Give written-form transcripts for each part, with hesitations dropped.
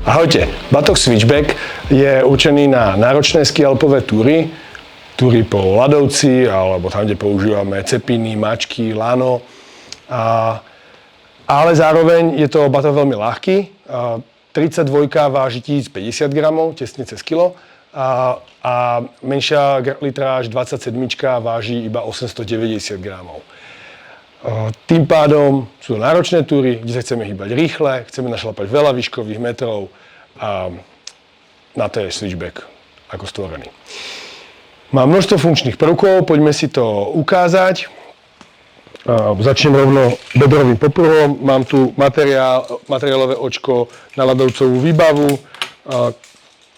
Ahojte, batoh Switchback je určený na náročné skialpové túry po ľadovci alebo tam, kde používame cepiny, mačky, lano. Ale zároveň je to batoh veľmi ľahký. 32 váži 1050 gramov, tesne cez kilo. A menšia litráž 27 váži iba 890 gramov. Tým pádom sú to náročné túry, kde sa chceme hýbať rýchle, chceme našlapať veľa výškových metrov a na to je Switchback ako stvorený. Má množstvo funkčných prvkov, poďme si to ukázať. Začnem rovno bedrovým popruhom. Mám tu materiálové očko na ľadovcovú výbavu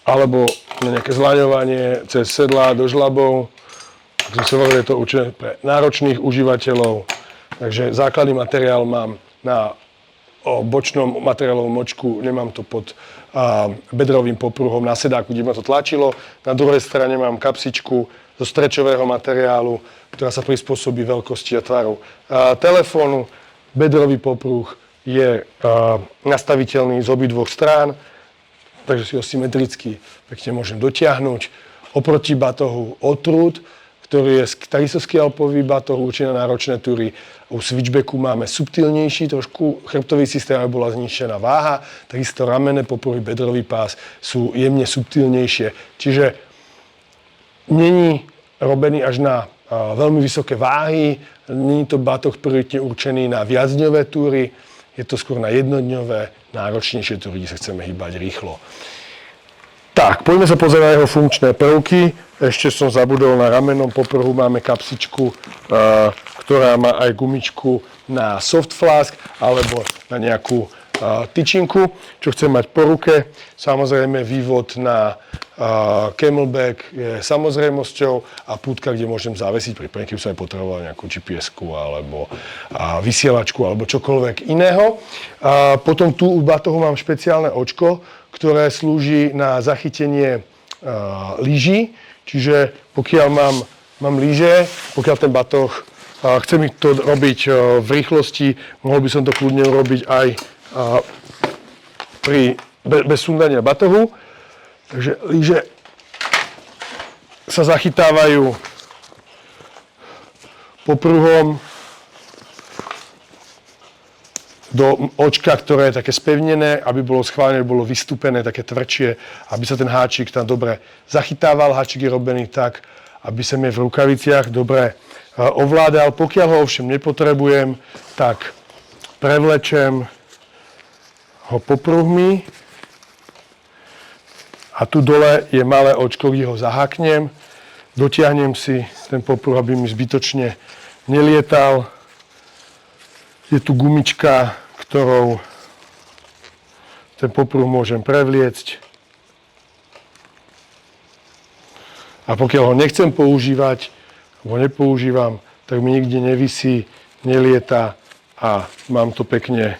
alebo na nejaké zlaňovanie cez sedlá do žlabov. Ako som sa hovoril, je to určené pre náročných užívateľov. Takže základný materiál mám na bočnom materiálovom očku, nemám to pod bedrovým popruhom na sedáku, kde ma to tlačilo. Na druhej strane mám kapsičku zo strečového materiálu, ktorá sa prispôsobí veľkosti a tvaru telefónu. Bedrový popruh je nastaviteľný z obidvoch strán, takže si ho symetricky pekne môžem dotiahnuť. Oproti batohu Otrud, ktorý je takisto skialpový batoh, určený na náročné túry. U Switchbacku máme subtilnejší trošku chrbtový systém, aby bola znižšená váha. Takisto ramenné popruhy, bedrový pás sú jemne subtilnejšie. Čiže není robený až na veľmi vysoké váhy. Není to batoh prioritne určený na viacdňové túry. Je to skôr na jednodňové, náročnejšie túry, kde sa chceme hýbať rýchlo. Tak, poďme sa pozrieť na jeho funkčné prvky. Ešte som zabudol, na ramennom popruhu máme kapsičku, ktorá má aj gumičku na soft flask alebo na nejakú tyčinku, čo chcem mať po ruke. Samozrejme vývod na camelback je samozrejmosťou a pútka, kde môžem zavesiť, prípadne keby som aj potreboval nejakú GPS-ku alebo vysielačku alebo čokoľvek iného. Potom tu u batohu mám špeciálne očko, ktoré slúži na zachytenie lyží. Čiže pokiaľ mám lyže, pokiaľ ten batoh chcem to robiť v rýchlosti, mohol by som to kľudne urobiť aj bez sundania batohu. Takže lyže sa zachytávajú popruhom do očka, ktoré je také spevnené, aby bolo schválené, aby bolo vystúpené, také tvrdšie, aby sa ten háčik tam dobre zachytával. Háčik je robený tak, aby sa mi v rukaviciach dobre ovládal. Pokiaľ ho ovšem nepotrebujem, tak prevlečem ho popruhmi a tu dole je malé očko, kde ho zahaknem. Dotiahnem si ten popruh, aby mi zbytočne nelietal. Je tu gumička, ktorou ten popruh môžem prevliecť. A pokiaľ ho nechcem používať, alebo nepoužívam, tak mi nikde nevisí, nelieta a mám to pekne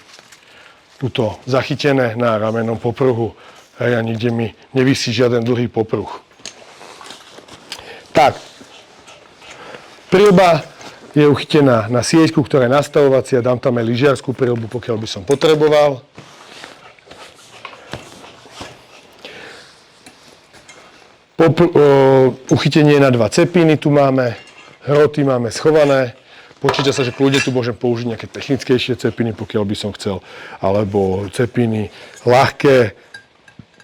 tuto zachytené na ramennom popruhu. A nikde mi nevisí žiaden dlhý popruh. Tak, prilba je uchytená na sieťku, ktorá je nastavovacia. Dám tam aj lyžiarsku prilbu, pokiaľ by som potreboval. Uchytenie na 2 cepiny tu máme. Hroty máme schované. Počíta sa, že kľudne tu môžem použiť nejaké technickejšie cepiny, pokiaľ by som chcel. Alebo cepiny ľahké,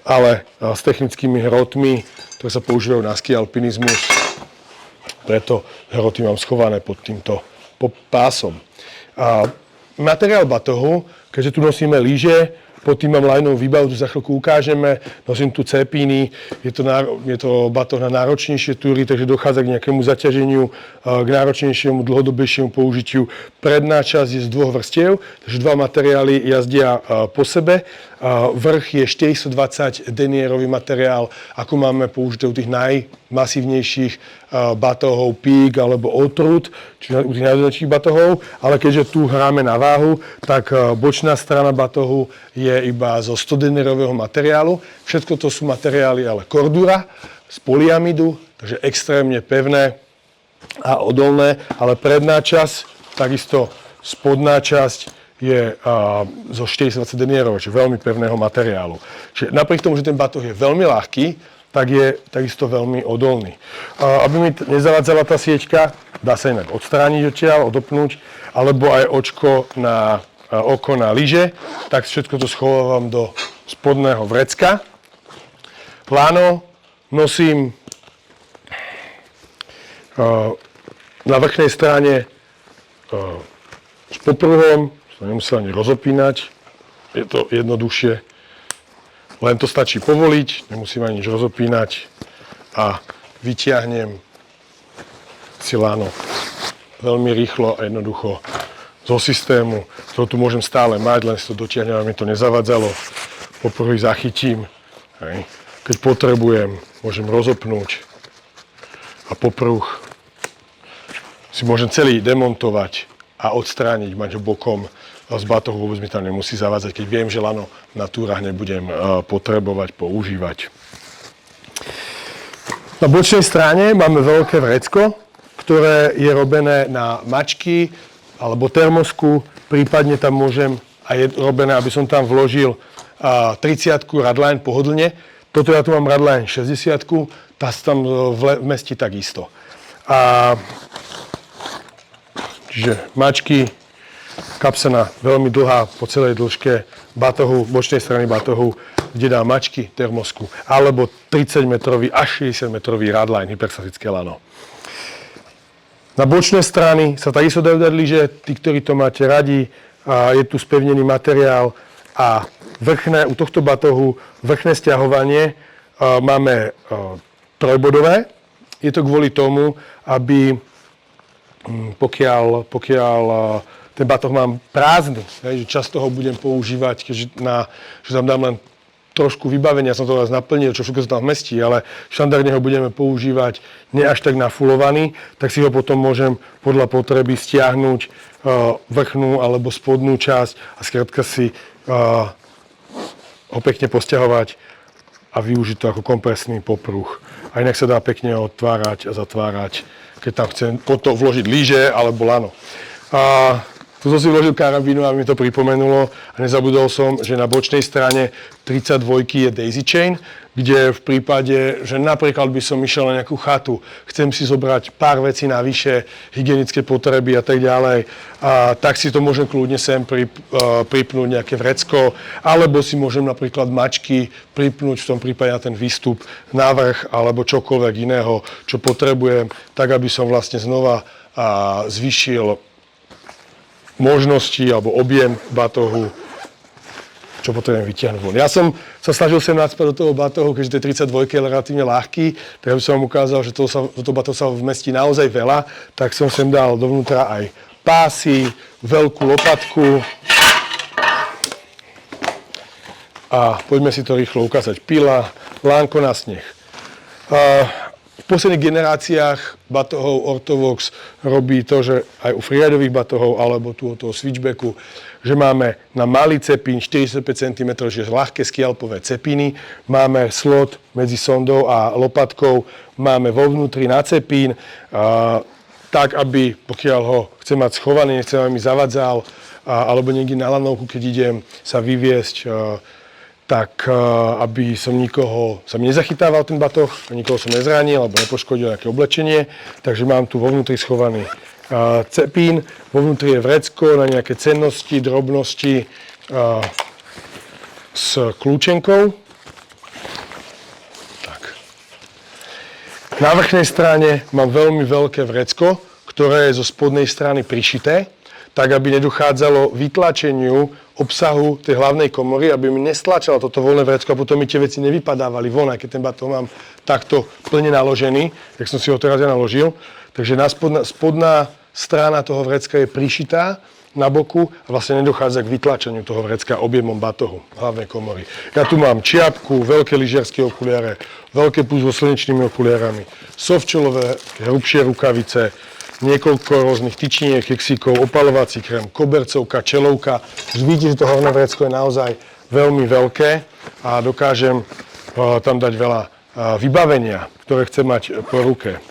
ale s technickými hrotmi, ktoré sa používajú na ski alpinizmus. Preto hroty mám schované pod týmto pásom. Materiál batohu, keďže tu nosíme lyže, pod tým mám lajnovú výbavu, tu za chvíľku ukážeme, nosím tu cepiny, je to batoh na náročnejšie túry, takže dochádza k nejakému zaťaženiu, k náročnejšiemu, dlhodobejšiemu použitiu. Predná časť je z 2 vrstiev, takže 2 materiály jazdia po sebe. Vrch je 420 denierový materiál, ako máme použité u tých najmasívnejších batohov Peak alebo Otrud, čiže u tých najväčších batohov, ale keďže tu hráme na váhu, tak bočná strana batohu je iba zo 100 denierového materiálu. Všetko to sú materiály ale Cordura z polyamidu, takže extrémne pevné a odolné, ale predná časť, takisto spodná časť je zo 40 denierov, čiže veľmi pevného materiálu. Čiže napriek tomu, že ten batoh je veľmi ľahký, tak je takisto veľmi odolný. Aby mi nezavadzala tá sieťka, dá sa inak odstrániť odtiaľ, odopnúť, alebo aj oko na lyže, tak všetko to schovávam do spodného vrecka. Lano nosím na vrchnej strane s popruhom, sa nemusí ani rozopínať, je to jednoduchšie, len to stačí povoliť, nemusím ani nič rozopínať a vyťahnem si lano veľmi rýchlo a jednoducho zo systému, to tu môžem stále mať, len si to dotiahnem, aby mi to nezavadzalo, popruhy zachytím, hej. Keď potrebujem, môžem rozopnúť a popruh si môžem celý demontovať a odstrániť, mať ho bokom z batohu, vôbec mi tam nemusí zavádzať, keď viem, že lano na túrach nebudem potrebovať, používať. Na bočnej strane máme veľké vrecko, ktoré je robené na mačky alebo termosku, prípadne tam môžem, a je robené, aby som tam vložil 30-ku Radline pohodlne. Toto ja tu mám Radline 60-ku, tá sa tam vmestí takisto. Čiže mačky, kapsana veľmi dlhá po celej dĺžke batohu, bočnej strany batohu, kde dá mačky, termosku, alebo 30-metrový až 60-metrový Radline, hyperstatické lano. Na bočné strany sa takisto dajú dať lyže, tí, ktorí to máte radi, je tu spevnený materiál a vrchné, u tohto batohu vrchné sťahovanie máme trojbodové. Je to kvôli tomu, aby pokiaľ ten batoh mám prázdny, že často ho budem používať, že tam dám len trošku vybavenia, som to raz naplnil, čo všetko sa tam vmestí, ale štandardne ho budeme používať nie až tak nafulovaný, tak si ho potom môžem podľa potreby stiahnuť vrchnú alebo spodnú časť a skrátka si ho pekne posťahovať a využiť to ako kompresný popruh. A inak sa dá pekne otvárať a zatvárať, keď tam chcem potom vložiť lyže alebo lano. Tu som si vložil karabínu, aby mi to pripomenulo a nezabudol som, že na bočnej strane 32 je daisy chain, kde v prípade, že napríklad by som išiel na nejakú chatu, chcem si zobrať pár vecí navyše, hygienické potreby a tak ďalej, tak si to môžem kľudne sem pripnúť nejaké vrecko, alebo si môžem napríklad mačky pripnúť v tom prípade na ten výstup, návrh alebo čokoľvek iného, čo potrebujem, tak aby som vlastne znova zvýšil možnosti alebo objem batohu, čo potrebujem vytiahnuť von. Ja som sa snažil sem nacpať do toho batohu, keďže tie 32 je relatívne ľahký, tak aby som vám ukázal, že do toho batohu sa vmestí naozaj veľa, tak som sem dal dovnútra aj pásy, veľkú lopatku a poďme si to rýchlo ukázať. Pila, lánko na sneh. V posledných generáciách batohov Ortovox robí to, že aj u freeridových batohov alebo tu od toho switchbacku, že máme na malý cepín 45 cm, že ľahké skialpové cepiny, máme slot medzi sondou a lopatkou, máme vo vnútri na cepín, tak aby pokiaľ ho chcem mať schovaný, nechcem, aby mi zavadzal, alebo niekde na lanovku, keď idem sa vyviesť, tak aby sa mi nezachytával ten batoh, nikoho som nezranil alebo nepoškodil nejaké oblečenie. Takže mám tu vo vnútri schovaný cepín, vo vnútri je vrecko na nejaké cennosti, drobnosti s kľúčenkou. Tak. Na vrchnej strane mám veľmi veľké vrecko, ktoré je zo spodnej strany prišité, tak aby nedochádzalo vytlačeniu obsahu tej hlavnej komory, aby mi nestlačalo toto voľné vrecko a potom mi tie veci nevypadávali von, aj keď ten batoh mám takto plne naložený, jak som si ho teraz ja naložil. Takže spodná strana toho vrecka je prišitá na boku a vlastne nedochádza k vytlačeniu toho vrecka objemom batohu hlavnej komory. Ja tu mám čiapku, veľké lyžiarske okuliare, veľké plus so slnečnými okuliarami, softshellové, hrubšie rukavice, niekoľko rôznych tyčiniek, keksíkov, opalovací krém, kobercovka, čelovka. Vidíte, že to horné vrecko je naozaj veľmi veľké a dokážem tam dať veľa vybavenia, ktoré chcem mať po ruke.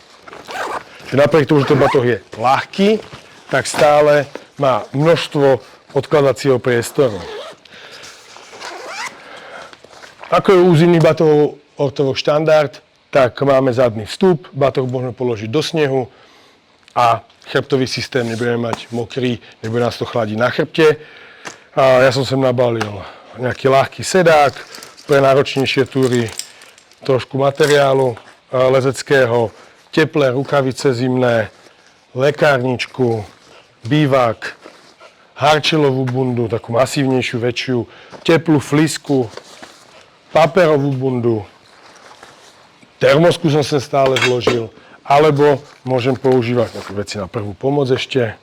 Napriek tomu, že ten batoh je ľahký, tak stále má množstvo odkladacieho priestoru. Ako je u zimných batohov Orthovox štandard, tak máme zadný vstup, batoh môžeme položiť do snehu a chrbtový systém nebudeme mať mokrý, nebude nás to chladiť na chrbte. A ja som sem nabalil nejaký ľahký sedák pre náročnejšie túry, trošku materiálu lezeckého, teplé rukavice zimné, lekárničku, bivák, harčelovú bundu, takú masívnejšiu, väčšiu, teplú flisku, paperovú bundu, termosku som sa stále zložil, alebo môžem používať nejaké veci na prvú pomoc ešte.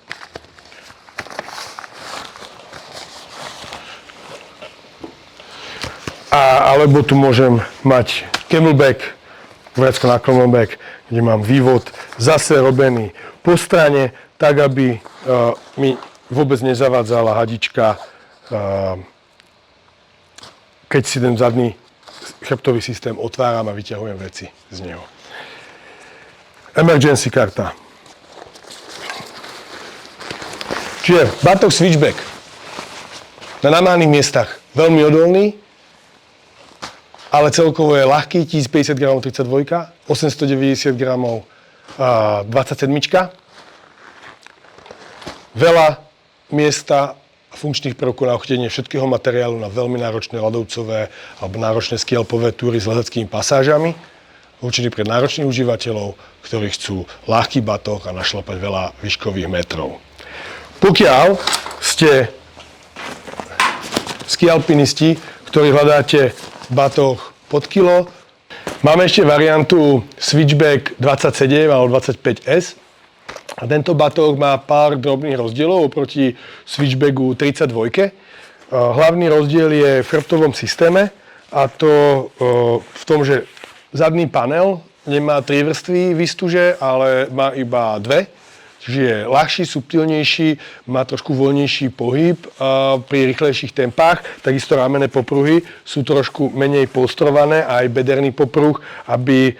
Alebo tu môžem mať camelback, vrecko-náklonný bag, kde mám vývod zase robený po strane, tak aby mi vôbec nezavádzala hadička, keď si ten zadný chrbtový systém otváram a vyťahujem veci z neho. Emergency karta. Čiže batoh switchback. Na namáhaných miestach veľmi odolný, ale celkovo je ľahký, 1050 g 32, 890 g 27. Veľa miesta a funkčných prvkov na ochytenie všetkého materiálu na veľmi náročné ľadovcové alebo náročné skialpové túry s lezeckými pasážami, určený pre náročných užívateľov, ktorí chcú ľahký batoh a našlapať veľa výškových metrov. Pokiaľ ste skialpinisti, ktorí hľadáte batoh pod kilo, máme ešte variantu Switchback 27 alebo 25S. A tento batoh má pár drobných rozdielov oproti Switchbacku 32. Hlavný rozdiel je v chrbtovom systéme, a to v tom, že zadný panel nemá 3 vrstvy výstuže, ale má iba 2. Čiže je ľahší, subtilnejší, má trošku voľnejší pohyb pri rýchlejších tempách. Takisto ramenné popruhy sú trošku menej polstrované, aj bederný popruh, aby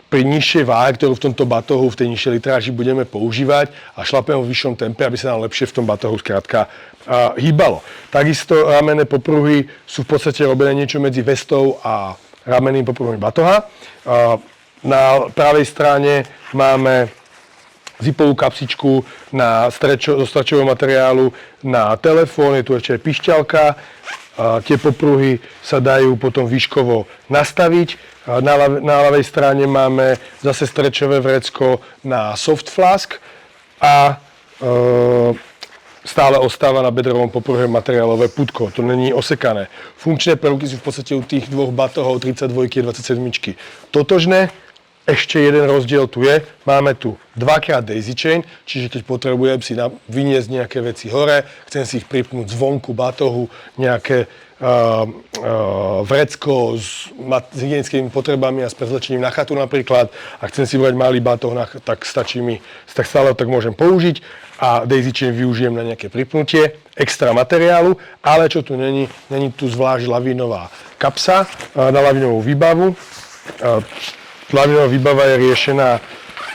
pri nižšej váhe, ktorú v tomto batohu, v tej nižšej litráži budeme používať a šlapeme v vyššom tempe, aby sa nám lepšie v tom batohu skrátka hýbalo. Takisto ramenné popruhy sú v podstate robené niečo medzi vestou a ramenným popruhom batoha. Na pravej strane máme zipovú kapsičku zo stračového materiálu na telefón, je tu ešte aj pišťalka. Tie popruhy sa dajú potom výškovo nastaviť. Na ľavej strane máme zase strečové vrecko na soft flask a stále ostáva na bedrovom popruhe materiálové putko, to není osekané. Funkčné prvky sú v podstate u tých dvoch batohov 32 a 27 totožné. Ešte jeden rozdiel tu je, máme tu 2x daisy chain, čiže keď potrebujem si vyniesť nejaké veci hore, chcem si ich pripnúť zvonku batohu, nejaké vrecko s hygienickými potrebami a s prezlečením na chatu napríklad, a chcem si brať malý batoh, tak stačí mi, tak stále tak môžem použiť a daisy chain využijem na nejaké pripnutie extra materiálu, ale čo tu není tu zvlášť lavínová kapsa na lavínovú výbavu. Lavínová výbava je riešená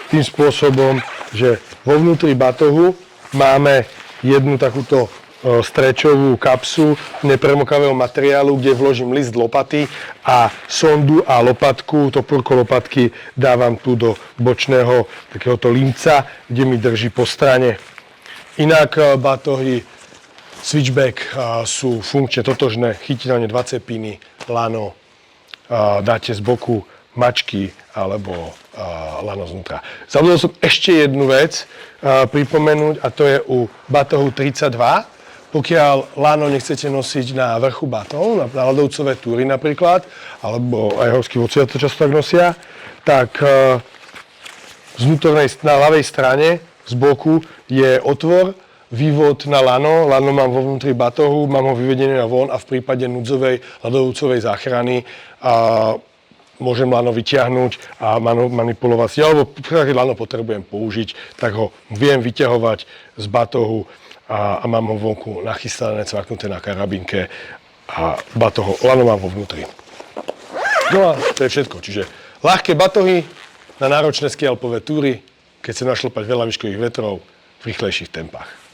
tým spôsobom, že vo vnútri batohu máme jednu takúto strečovú kapsu nepremokavého materiálu, kde vložím list lopaty a sondu a lopatku, topórko lopatky dávam tu do bočného takéhoto linca, kde mi drží po strane. Inak batohy Switchback sú funkčne totožné, chytíte na ne 2 cepiny, lano, dáte z boku mačky alebo lano znútra. Zabudol som ešte jednu vec pripomenúť, a to je u batohu 32. Pokiaľ lano nechcete nosiť na vrchu batohu, na ľadovcové túry napríklad, alebo aj horskí vodcovia to často tak nosia, tak na ľavej strane z boku je otvor, vývod na lano. Lano mám vo vnútri batohu, mám ho vyvedené na von a v prípade núdzovej ľadovcovej záchrany môžem lano vyťahnuť a manipulovať si, alebo keď lano potrebujem použiť, tak ho viem vyťahovať z batohu a mám ho vonku nachystané, cvaknuté na karabinke a lano mám vo vnútri. No a to je všetko. Čiže ľahké batohy na náročné skialpové túry, keď chcem našlopať veľa výškových vetrov, v rýchlejších tempách.